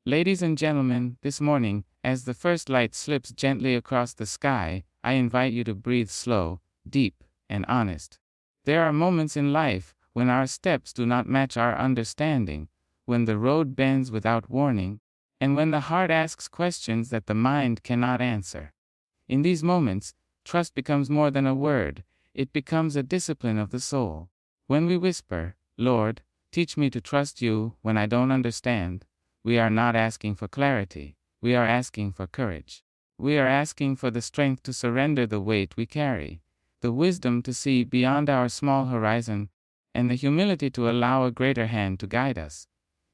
Ladies and gentlemen, this morning, as the first light slips gently across the sky, I invite you to breathe slow, deep, and honest. There are moments in life when our steps do not match our understanding, when the road bends without warning, and when the heart asks questions that the mind cannot answer. In these moments, trust becomes more than a word, it becomes a discipline of the soul. When we whisper, "Lord, teach me to trust you when I don't understand," we are not asking for clarity, we are asking for courage. We are asking for the strength to surrender the weight we carry, the wisdom to see beyond our small horizon, and the humility to allow a greater hand to guide us.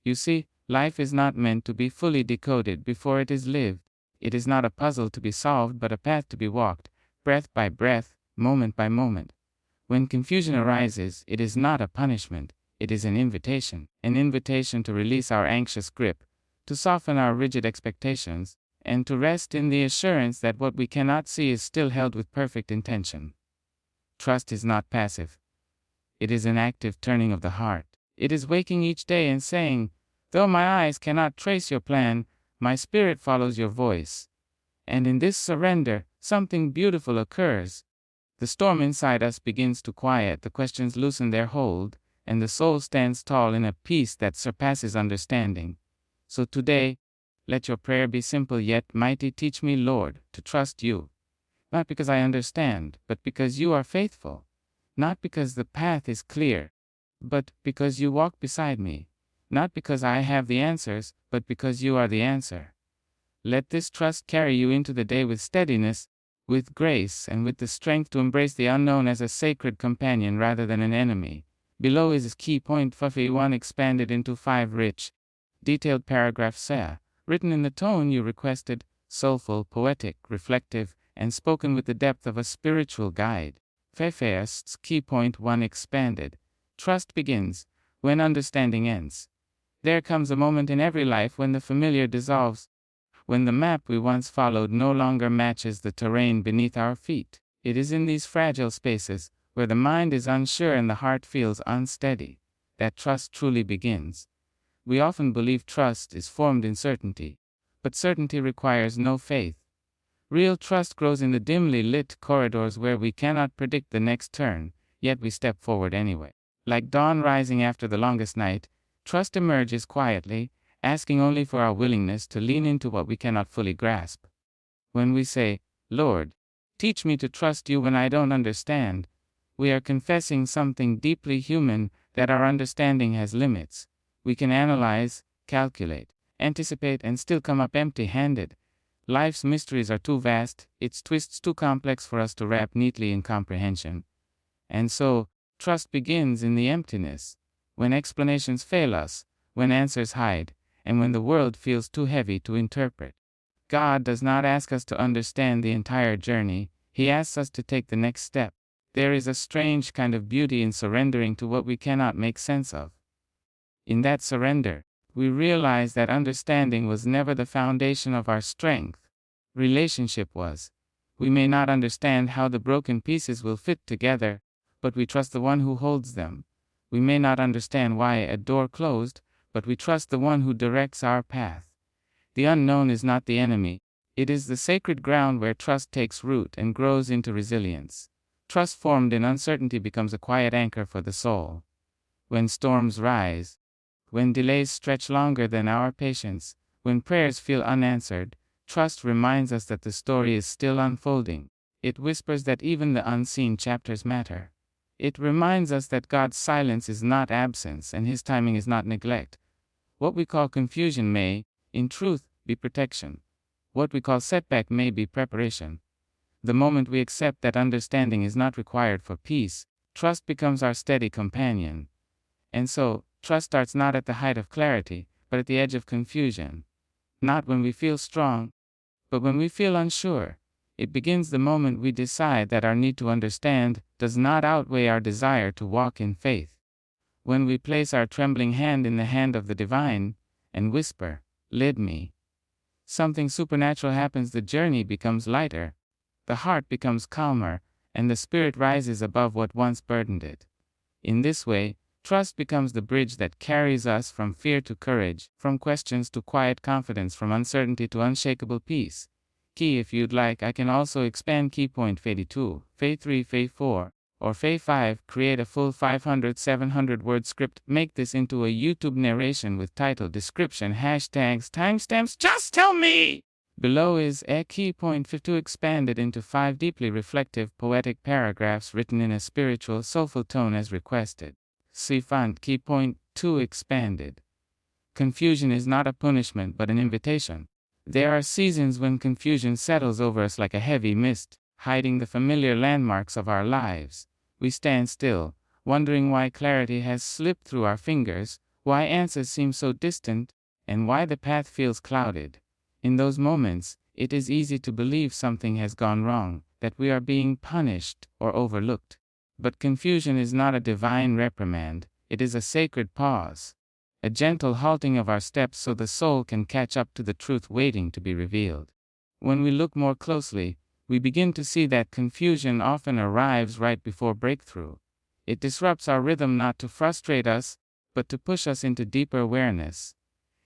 You see, life is not meant to be fully decoded before it is lived. It is not a puzzle to be solved but a path to be walked, breath by breath, moment by moment. When confusion arises, it is not a punishment, it is an invitation to release our anxious grip, to soften our rigid expectations, and to rest in the assurance that what we cannot see is still held with perfect intention. Trust is not passive. It is an active turning of the heart. It is waking each day and saying, "Though my eyes cannot trace your plan, my spirit follows your voice." And in this surrender, something beautiful occurs. The storm inside us begins to quiet, the questions loosen their hold, and the soul stands tall in a peace that surpasses understanding. So today, let your prayer be simple yet mighty. Teach me, Lord, to trust you. Not because I understand, but because you are faithful. Not because the path is clear, but because you walk beside me. Not because I have the answers, but because you are the answer. Let this trust carry you into the day with steadiness, with grace, and with the strength to embrace the unknown as a sacred companion rather than an enemy. Below is key point 51 expanded into 5 rich, detailed paragraphs, written in the tone you requested, soulful, poetic, reflective, and spoken with the depth of a spiritual guide. First, key point 1 expanded. Trust begins when understanding ends. There comes a moment in every life when the familiar dissolves, when the map we once followed no longer matches the terrain beneath our feet. It is in these fragile spaces, where the mind is unsure and the heart feels unsteady, that trust truly begins. We often believe trust is formed in certainty, but certainty requires no faith. Real trust grows in the dimly lit corridors where we cannot predict the next turn, yet we step forward anyway. Like dawn rising after the longest night, trust emerges quietly, asking only for our willingness to lean into what we cannot fully grasp. When we say, "Lord, teach me to trust you when I don't understand," we are confessing something deeply human, that our understanding has limits. We can analyze, calculate, anticipate, and still come up empty-handed. Life's mysteries are too vast, its twists too complex for us to wrap neatly in comprehension. And so, trust begins in the emptiness, when explanations fail us, when answers hide, and when the world feels too heavy to interpret. God does not ask us to understand the entire journey, He asks us to take the next step. There is a strange kind of beauty in surrendering to what we cannot make sense of. In that surrender, we realize that understanding was never the foundation of our strength. Relationship was. We may not understand how the broken pieces will fit together, but we trust the one who holds them. We may not understand why a door closed, but we trust the one who directs our path. The unknown is not the enemy. It is the sacred ground where trust takes root and grows into resilience. Trust formed in uncertainty becomes a quiet anchor for the soul. When storms rise, when delays stretch longer than our patience, when prayers feel unanswered, trust reminds us that the story is still unfolding. It whispers that even the unseen chapters matter. It reminds us that God's silence is not absence and His timing is not neglect. What we call confusion may, in truth, be protection. What we call setback may be preparation. The moment we accept that understanding is not required for peace, trust becomes our steady companion. And so, trust starts not at the height of clarity, but at the edge of confusion. Not when we feel strong, but when we feel unsure. It begins the moment we decide that our need to understand does not outweigh our desire to walk in faith. When we place our trembling hand in the hand of the divine, and whisper, "Lead me," something supernatural happens. The journey becomes lighter, the heart becomes calmer, and the spirit rises above what once burdened it. In this way, Trust becomes the bridge that carries us from fear to courage, from questions to quiet confidence, from uncertainty to unshakable peace. Key, if you'd like, I can also expand key point Phase 2, Phase 3, Phase 4, or Phase 5, create a full 500, 700 word script, make this into a YouTube narration with title, description, hashtags, timestamps, just tell me! Below is a key point 2 expanded into 5 deeply reflective, poetic paragraphs written in a spiritual, soulful tone as requested. See font key point 2 expanded. Confusion is not a punishment but an invitation. There are seasons when confusion settles over us like a heavy mist, hiding the familiar landmarks of our lives. We stand still, wondering why clarity has slipped through our fingers, why answers seem so distant, and why the path feels clouded. In those moments, it is easy to believe something has gone wrong, that we are being punished or overlooked. But confusion is not a divine reprimand, it is a sacred pause, a gentle halting of our steps so the soul can catch up to the truth waiting to be revealed. When we look more closely, we begin to see that confusion often arrives right before breakthrough. It disrupts our rhythm not to frustrate us, but to push us into deeper awareness.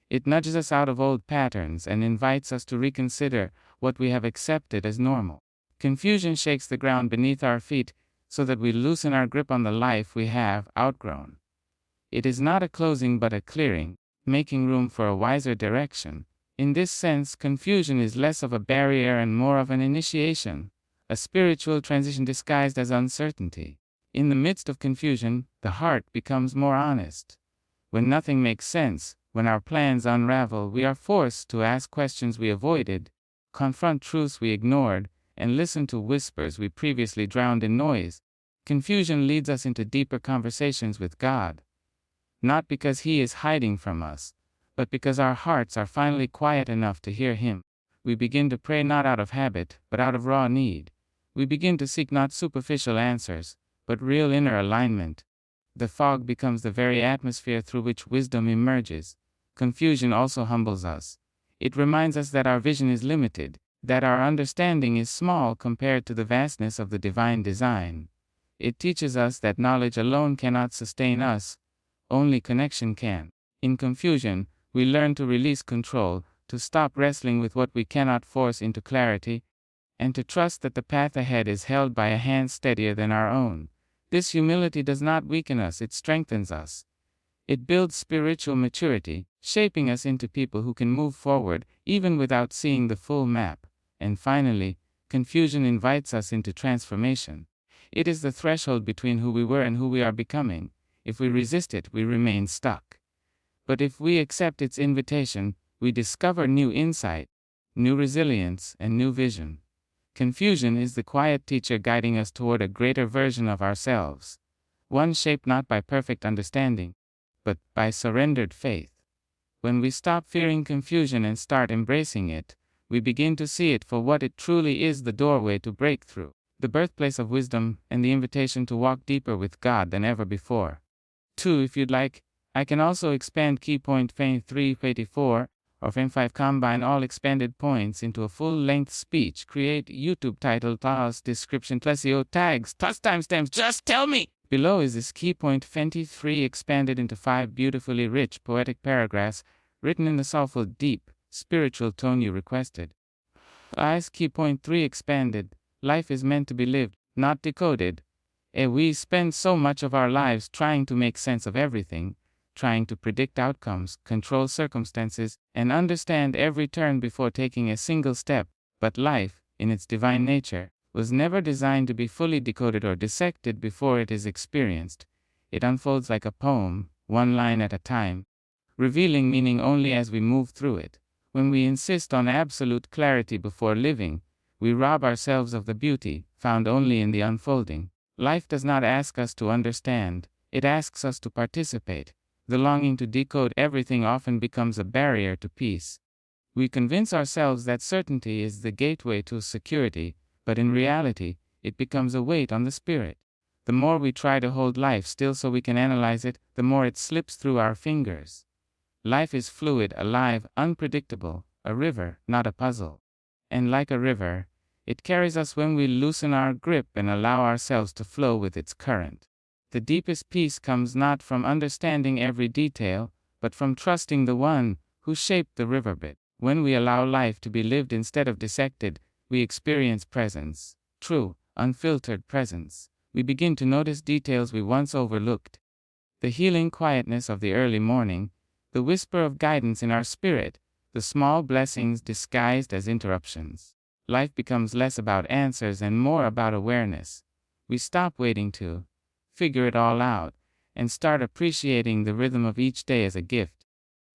It nudges us out of old patterns and invites us to reconsider what we have accepted as normal. Confusion shakes the ground beneath our feet, so that we loosen our grip on the life we have outgrown. It is not a closing but a clearing, making room for a wiser direction. In this sense, confusion is less of a barrier and more of an initiation, a spiritual transition disguised as uncertainty. In the midst of confusion, the heart becomes more honest. When nothing makes sense, when our plans unravel, we are forced to ask questions we avoided, confront truths we ignored, and listen to whispers we previously drowned in noise. Confusion leads us into deeper conversations with God. Not because He is hiding from us, but because our hearts are finally quiet enough to hear Him. We begin to pray not out of habit, but out of raw need. We begin to seek not superficial answers, but real inner alignment. The fog becomes the very atmosphere through which wisdom emerges. Confusion also humbles us. It reminds us that our vision is limited, that our understanding is small compared to the vastness of the divine design. It teaches us that knowledge alone cannot sustain us, only connection can. In confusion, we learn to release control, to stop wrestling with what we cannot force into clarity, and to trust that the path ahead is held by a hand steadier than our own. This humility does not weaken us, it strengthens us. It builds spiritual maturity, shaping us into people who can move forward, even without seeing the full map. And finally, confusion invites us into transformation. It is the threshold between who we were and who we are becoming. If we resist it, we remain stuck. But if we accept its invitation, we discover new insight, new resilience, and new vision. Confusion is the quiet teacher guiding us toward a greater version of ourselves, one shaped not by perfect understanding, but by surrendered faith. When we stop fearing confusion and start embracing it, we begin to see it for what it truly is, the doorway to breakthrough, the birthplace of wisdom, and the invitation to walk deeper with God than ever before. 2. If you'd like, I can also expand key point Phase 3, Phase 4, or Phase 5, combine all expanded points into a full-length speech, create YouTube title, plus description, plus SEO tags, plus timestamps, just tell me! Below is this key point Phase 3 expanded into 5 beautifully rich, poetic paragraphs, written in the soulful, deep, spiritual tone you requested. As key point 3 expanded, life is meant to be lived, not decoded. We spend so much of our lives trying to make sense of everything, trying to predict outcomes, control circumstances, and understand every turn before taking a single step. But life, in its divine nature, was never designed to be fully decoded or dissected before it is experienced. It unfolds like a poem, one line at a time, revealing meaning only as we move through it. When we insist on absolute clarity before living, we rob ourselves of the beauty found only in the unfolding. Life does not ask us to understand, it asks us to participate. The longing to decode everything often becomes a barrier to peace. We convince ourselves that certainty is the gateway to security, but in reality, it becomes a weight on the spirit. The more we try to hold life still so we can analyze it, the more it slips through our fingers. Life is fluid, alive, unpredictable, a river, not a puzzle. And like a river, it carries us when we loosen our grip and allow ourselves to flow with its current. The deepest peace comes not from understanding every detail, but from trusting the one who shaped the riverbed. When we allow life to be lived instead of dissected, we experience presence, true, unfiltered presence. We begin to notice details we once overlooked. The healing quietness of the early morning, the whisper of guidance in our spirit, the small blessings disguised as interruptions. Life becomes less about answers and more about awareness. We stop waiting to figure it all out and start appreciating the rhythm of each day as a gift.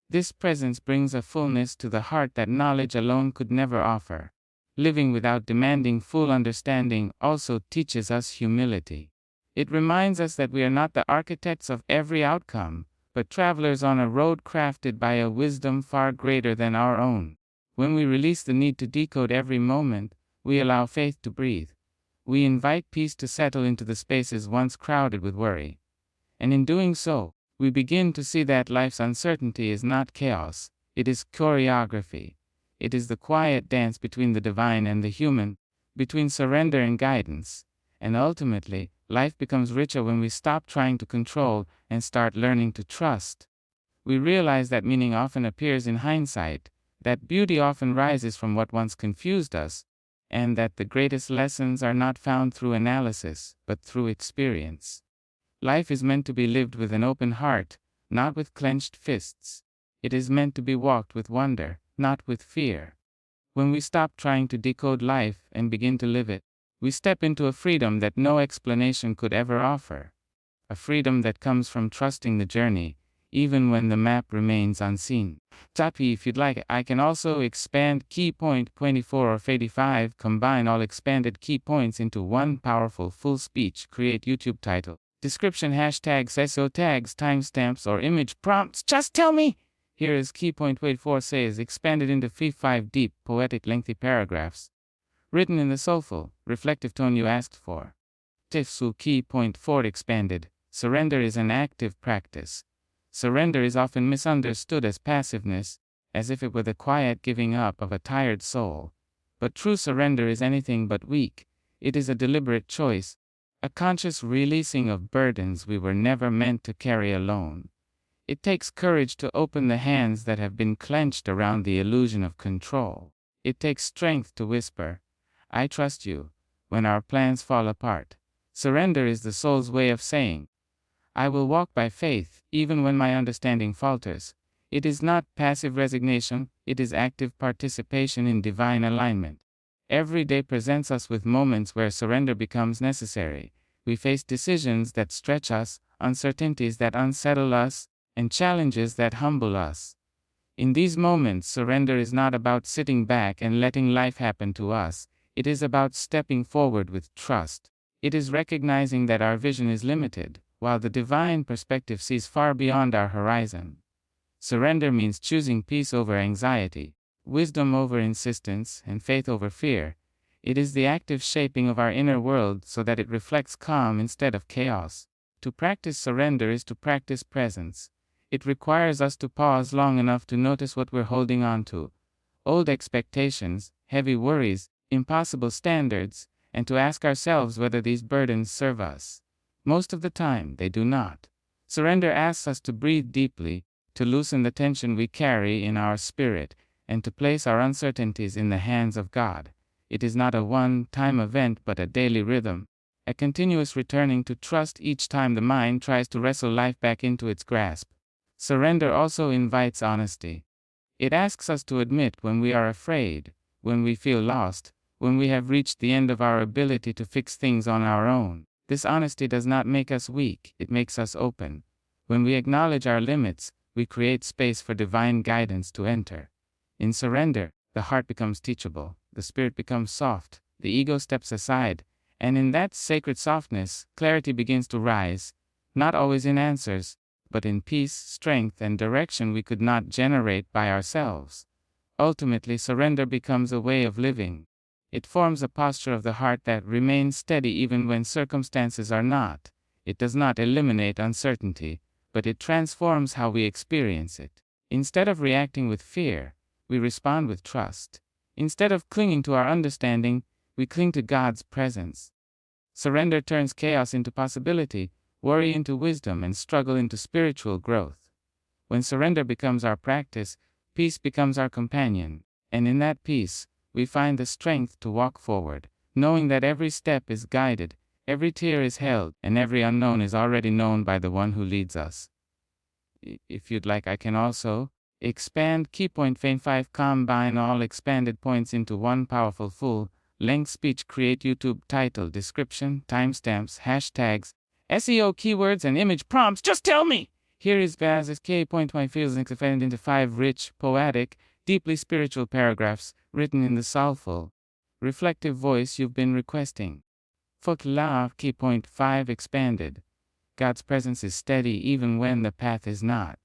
This presence brings a fullness to the heart that knowledge alone could never offer. Living without demanding full understanding also teaches us humility. It reminds us that we are not the architects of every outcome, but travelers on a road crafted by a wisdom far greater than our own. When we release the need to decode every moment, we allow faith to breathe. We invite peace to settle into the spaces once crowded with worry. And in doing so, we begin to see that life's uncertainty is not chaos, it is choreography. It is the quiet dance between the divine and the human, between surrender and guidance. And ultimately, life becomes richer when we stop trying to control and start learning to trust. We realize that meaning often appears in hindsight, that beauty often rises from what once confused us, and that the greatest lessons are not found through analysis, but through experience. Life is meant to be lived with an open heart, not with clenched fists. It is meant to be walked with wonder, not with fear. When we stop trying to decode life and begin to live it, we step into a freedom that no explanation could ever offer. A freedom that comes from trusting the journey, even when the map remains unseen. Tapi, if you'd like, I can also expand key point 24 or 85, combine all expanded key points into one powerful full speech, create YouTube title, description, hashtags, SEO tags, timestamps, or image prompts. Just tell me! Here is key point 24 says, expanded into 5 deep, poetic, lengthy paragraphs, written in the soulful, reflective tone you asked for. Tifsu key point 4 expanded. Surrender is an active practice. Surrender is often misunderstood as passiveness, as if it were the quiet giving up of a tired soul. But true surrender is anything but weak. It is a deliberate choice, a conscious releasing of burdens we were never meant to carry alone. It takes courage to open the hands that have been clenched around the illusion of control. It takes strength to whisper, "I trust you," when our plans fall apart. Surrender is the soul's way of saying, "I will walk by faith, even when my understanding falters." It is not passive resignation, it is active participation in divine alignment. Every day presents us with moments where surrender becomes necessary. We face decisions that stretch us, uncertainties that unsettle us, and challenges that humble us. In these moments, surrender is not about sitting back and letting life happen to us. It is about stepping forward with trust. It is recognizing that our vision is limited, while the divine perspective sees far beyond our horizon. Surrender means choosing peace over anxiety, wisdom over insistence, and faith over fear. It is the active shaping of our inner world so that it reflects calm instead of chaos. To practice surrender is to practice presence. It requires us to pause long enough to notice what we're holding on to. Old expectations, heavy worries, impossible standards, and to ask ourselves whether these burdens serve us. Most of the time, they do not. Surrender asks us to breathe deeply, to loosen the tension we carry in our spirit, and to place our uncertainties in the hands of God. It is not a one-time event but a daily rhythm, a continuous returning to trust each time the mind tries to wrestle life back into its grasp. Surrender also invites honesty. It asks us to admit when we are afraid, when we feel lost, when we have reached the end of our ability to fix things on our own. This honesty does not make us weak, it makes us open. When we acknowledge our limits, we create space for divine guidance to enter. In surrender, the heart becomes teachable, the spirit becomes soft, the ego steps aside, and in that sacred softness, clarity begins to rise, not always in answers, but in peace, strength, and direction we could not generate by ourselves. Ultimately, surrender becomes a way of living. It forms a posture of the heart that remains steady even when circumstances are not. It does not eliminate uncertainty, but it transforms how we experience it. Instead of reacting with fear, we respond with trust. Instead of clinging to our understanding, we cling to God's presence. Surrender turns chaos into possibility. worry into wisdom, and struggle into spiritual growth. When surrender becomes our practice, peace becomes our companion, and in that peace, we find the strength to walk forward, knowing that every step is guided, every tear is held, and every unknown is already known by the one who leads us. If you'd like, I can also expand key point Fame 5, combine all expanded points into one powerful full-length speech, create YouTube title, description, timestamps, hashtags, SEO keywords, and image prompts. Just tell me! Here is Baz's K point my feels expanded into 5 rich, poetic, deeply spiritual paragraphs written in the soulful, reflective voice you've been requesting. Folklore Key point 5 expanded. God's presence is steady even when the path is not.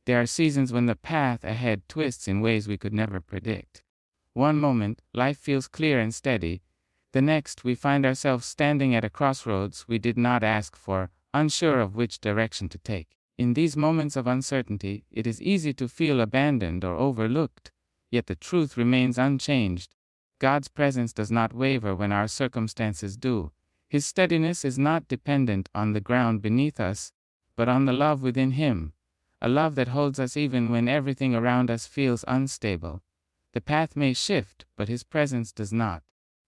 There are seasons when the path ahead twists in ways we could never predict. One moment, life feels clear and steady. The next, we find ourselves standing at a crossroads we did not ask for, unsure of which direction to take. In these moments of uncertainty, it is easy to feel abandoned or overlooked, yet the truth remains unchanged. God's presence does not waver when our circumstances do. His steadiness is not dependent on the ground beneath us, but on the love within Him, a love that holds us even when everything around us feels unstable. The path may shift, but His presence does not.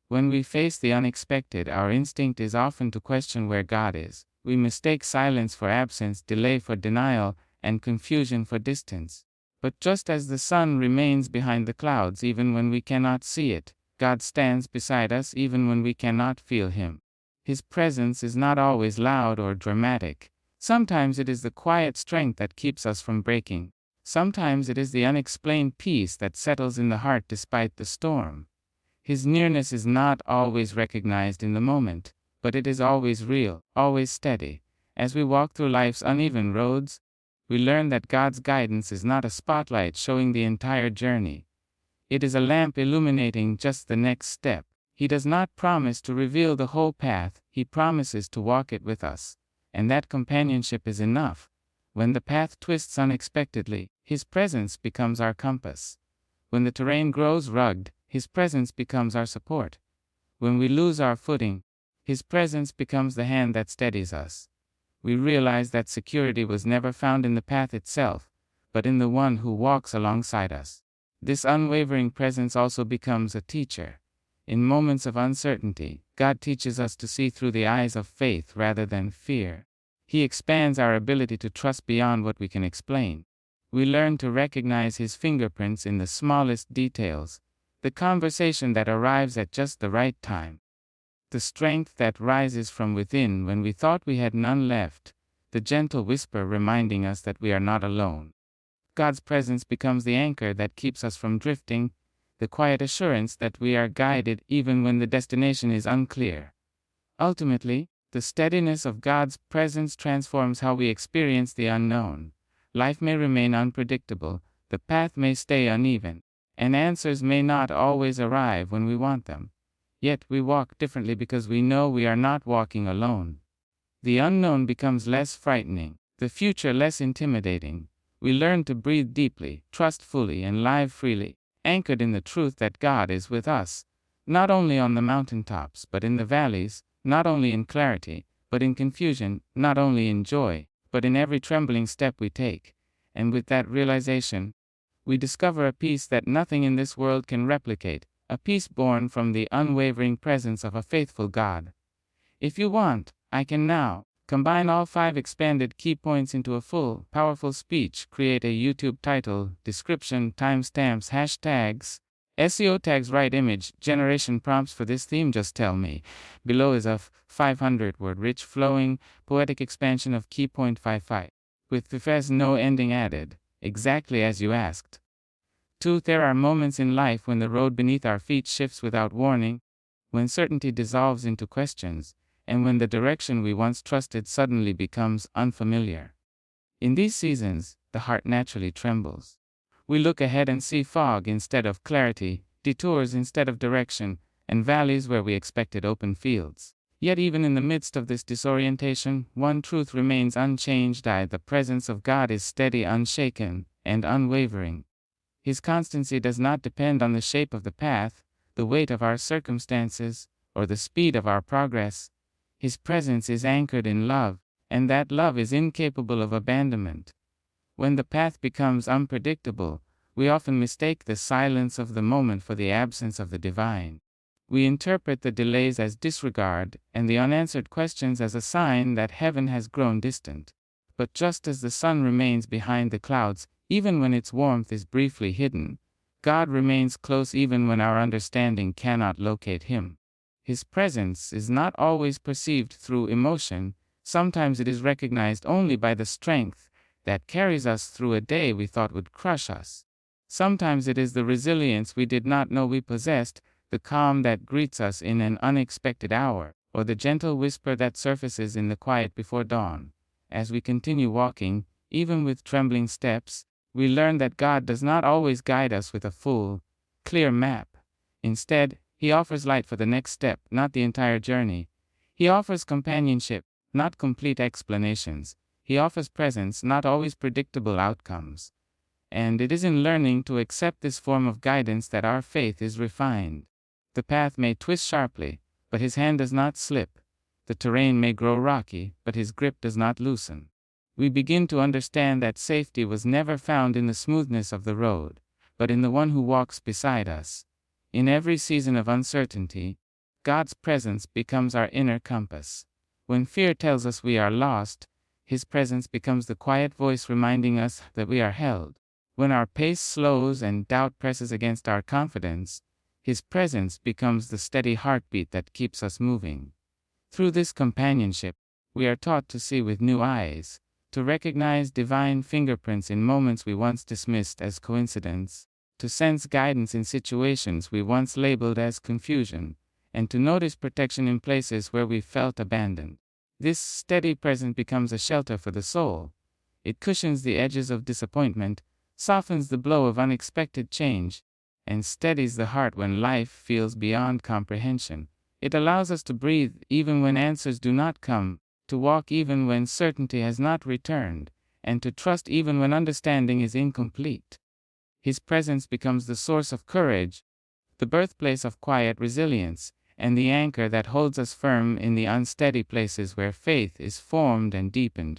When we face the unexpected, our instinct is often to question where God is. We mistake silence for absence, delay for denial, and confusion for distance. But just as the sun remains behind the clouds even when we cannot see it, God stands beside us even when we cannot feel Him. His presence is not always loud or dramatic. Sometimes it is the quiet strength that keeps us from breaking. Sometimes it is the unexplained peace that settles in the heart despite the storm. His nearness is not always recognized in the moment, but it is always real, always steady. As we walk through life's uneven roads, we learn that God's guidance is not a spotlight showing the entire journey. It is a lamp illuminating just the next step. He does not promise to reveal the whole path, He promises to walk it with us. And that companionship is enough. When the path twists unexpectedly, His presence becomes our compass. When the terrain grows rugged, His presence becomes our support. When we lose our footing, His presence becomes the hand that steadies us. We realize that security was never found in the path itself, but in the one who walks alongside us. This unwavering presence also becomes a teacher. In moments of uncertainty, God teaches us to see through the eyes of faith rather than fear. He expands our ability to trust beyond what we can explain. We learn to recognize His fingerprints in the smallest details, the conversation that arrives at just the right time, the strength that rises from within when we thought we had none left, the gentle whisper reminding us that we are not alone. God's presence becomes the anchor that keeps us from drifting, the quiet assurance that we are guided even when the destination is unclear. Ultimately, the steadiness of God's presence transforms how we experience the unknown. Life may remain unpredictable, the path may stay uneven, and answers may not always arrive when we want them. Yet we walk differently because we know we are not walking alone. The unknown becomes less frightening, the future less intimidating. We learn to breathe deeply, trust fully, and live freely, anchored in the truth that God is with us, not only on the mountaintops but in the valleys, not only in clarity, but in confusion, not only in joy, but in every trembling step we take. And with that realization, we discover a peace that nothing in this world can replicate, a peace born from the unwavering presence of a faithful God. If you want, I can now combine all 5 expanded key points into a full, powerful speech, create a YouTube title, description, timestamps, hashtags, SEO tags, right image generation prompts for this theme. Just tell me. Below is a 500-word rich, flowing, poetic expansion of key point 55, with there's no ending added, exactly as you asked. 2. There are moments in life when the road beneath our feet shifts without warning, when certainty dissolves into questions, and when the direction we once trusted suddenly becomes unfamiliar. In these seasons, the heart naturally trembles. We look ahead and see fog instead of clarity, detours instead of direction, and valleys where we expected open fields. Yet even in the midst of this disorientation, one truth remains unchanged: the presence of God is steady, unshaken, and unwavering. His constancy does not depend on the shape of the path, the weight of our circumstances, or the speed of our progress. His presence is anchored in love, and that love is incapable of abandonment. When the path becomes unpredictable, we often mistake the silence of the moment for the absence of the divine. We interpret the delays as disregard and the unanswered questions as a sign that heaven has grown distant. But just as the sun remains behind the clouds, even when its warmth is briefly hidden, God remains close even when our understanding cannot locate Him. His presence is not always perceived through emotion, sometimes it is recognized only by the strength that carries us through a day we thought would crush us. Sometimes it is the resilience we did not know we possessed, the calm that greets us in an unexpected hour, or the gentle whisper that surfaces in the quiet before dawn. As we continue walking, even with trembling steps, we learn that God does not always guide us with a full, clear map. Instead, He offers light for the next step, not the entire journey. He offers companionship, not complete explanations. He offers presence, not always predictable outcomes. And it is in learning to accept this form of guidance that our faith is refined. The path may twist sharply, but His hand does not slip. The terrain may grow rocky, but His grip does not loosen. We begin to understand that safety was never found in the smoothness of the road, but in the one who walks beside us. In every season of uncertainty, God's presence becomes our inner compass. When fear tells us we are lost, His presence becomes the quiet voice reminding us that we are held. When our pace slows and doubt presses against our confidence, His presence becomes the steady heartbeat that keeps us moving. Through this companionship, we are taught to see with new eyes, to recognize divine fingerprints in moments we once dismissed as coincidence, to sense guidance in situations we once labeled as confusion, and to notice protection in places where we felt abandoned. This steady presence becomes a shelter for the soul. It cushions the edges of disappointment, softens the blow of unexpected change, and steadies the heart when life feels beyond comprehension. It allows us to breathe even when answers do not come, to walk even when certainty has not returned, and to trust even when understanding is incomplete. His presence becomes the source of courage, the birthplace of quiet resilience, and the anchor that holds us firm in the unsteady places where faith is formed and deepened.